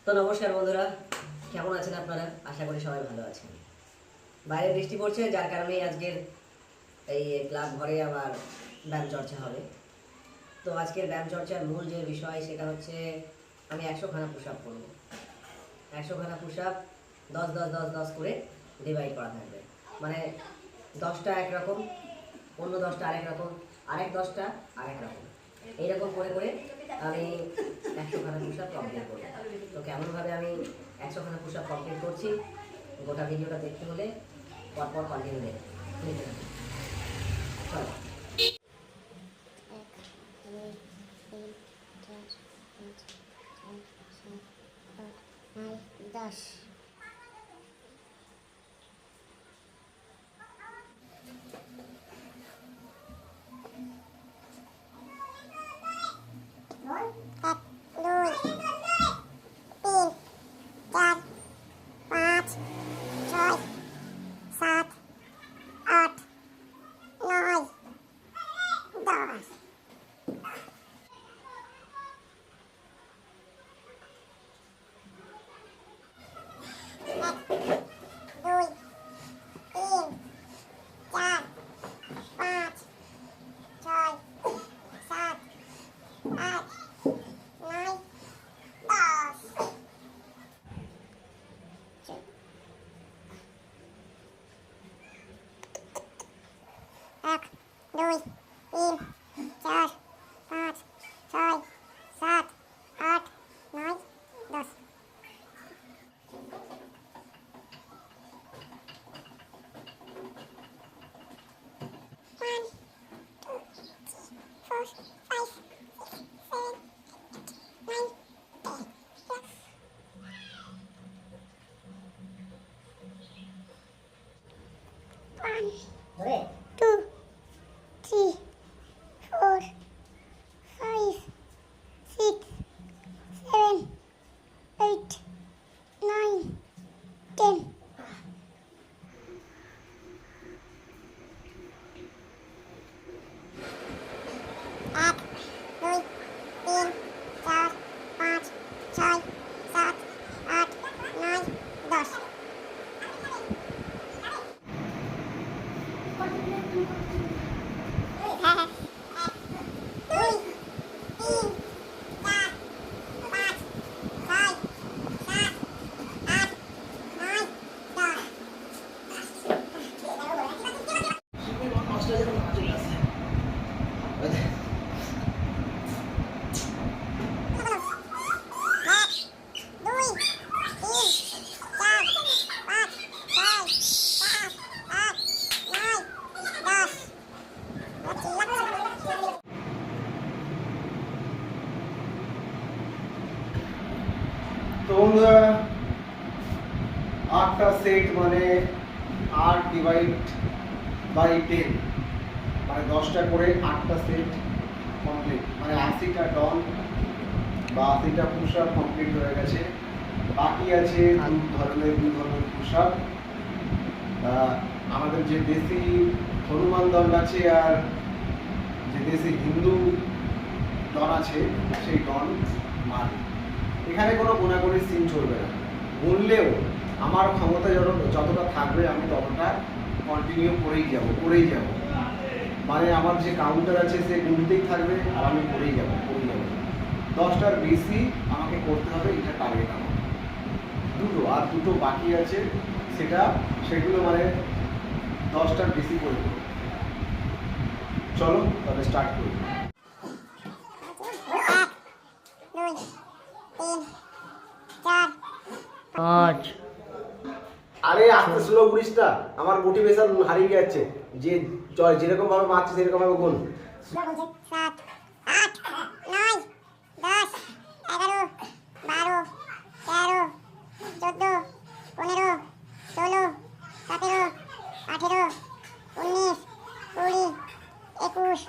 তো নমস্কার বন্ধুরা, কেমন আছেন আপনারা? আশা করি সবাই ভালো আছেন। বাইরে বৃষ্টি পড়ছে, যার কারণেই আজকের এই ক্লাব ঘরে আবার ব্যায়াম চর্চা হবে। তো আজকের ব্যায়াম চর্চার মূল যে বিষয় সেটা হচ্ছে আমি 100খানা পুশ আপ করবো। 100খানা পুশ আপ 10-10-10-10 করে ডিভাইড করা থাকবে। মানে 10টা একরকম, অন্য 10টা আরেক রকম, আরেক 10টা আরেক রকম, এইরকম করে করে আমি 100খানা পুশ আপ কমপ্লিট করবো। তো কেমনভাবে আমি 100খানা পুশ আপ কমপ্লিট করছি গোটা ভিডিওটা দেখতে হলে পরপর কন্টিনিউ দেখতে হবে। চলো। 10 2 3 4 5 6 7 8 9 10 ধরে 2 3 4 5 6 7 8 9 10 1 2 3 4 5 6 7 8 9 10 তো বন্ধুরা 8টা সেট মানে 8 ডিভাইড বাই 10 মানে 10টা করে 8টা সেট কমপ্লিট, মানে 80টা ডন বা 80টা পুশ আপ কমপ্লিট হয়ে গেছে। বাকি আছে দুই ধরনের পুশ আপ। আমাদের যে দেশি হনুমান দল আছে আর যে দেশি হিন্দু ডন আছে সেই ডন মার। এখানে কোনো গোনাগুনি সিন চলবে না, বললেও আমার ক্ষমতা যতটা থাকবে আমি ততটা কন্টিনিউ করেই যাব। মানে আমার যে কাউন্টার আছে সে গুনতেই থাকবে আর আমি করেই যাব। 10টার বেশি আমাকে করতে হবে, এটা টার্গেট আমার। দুটো বাকি আছে, সেগুলো মানে 10টার বেশি করে দেবো। চলো তবে স্টার্ট করি। 1 2 3 4 5 আরে আস্তে স্লো করিসটা, আমার মোটিভেশন হারিয়ে যাচ্ছে। যে যেরকম ভাবে মারছে সেরকম ভাবে গুণ। 7 8 9 10 11 12 13 14 15 16 17 18 19 20 21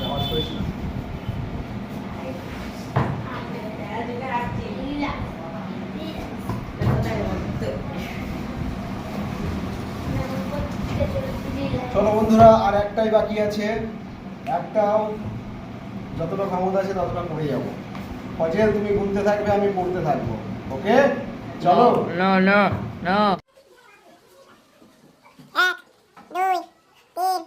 আওয়াজ করিস না। চলো বন্ধুরা, আর একটাই বাকি আছে। একটাও যতটা ক্ষমতা আছে ততটা করে যাবো। ফজল তুমি গুনতে থাকবে, আমি পড়তে থাকবো, ওকে? চলো। No, no, no. 1 2 3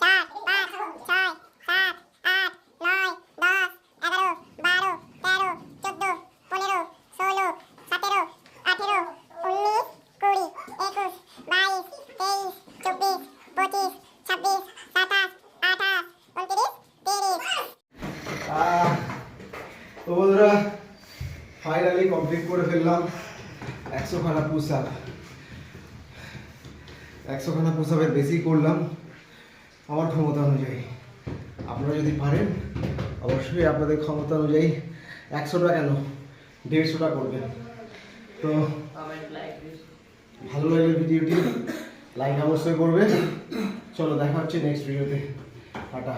4 5 6 7 8 9 10 11 12 13 14 15 16 17 18 19 20 21 22 23 24 25 26 27 28 29 30। তো বন্ধুরা ফাইনালি কমপ্লিট করে ফেললাম 100 খানা পুশ আপ। 100 খানা পুশ আপের বেশি করলাম আমার ক্ষমতা অনুযায়ী। আপনারা যদি পারেন অবশ্যই আপনাদের ক্ষমতা অনুযায়ী 100টা কেন 150টা করবেন। তো ভালো লাগলে ভিডিওটি লাইক অবশ্যই করবেন। চলো দেখা হচ্ছে নেক্সট ভিডিওতে। টাটা।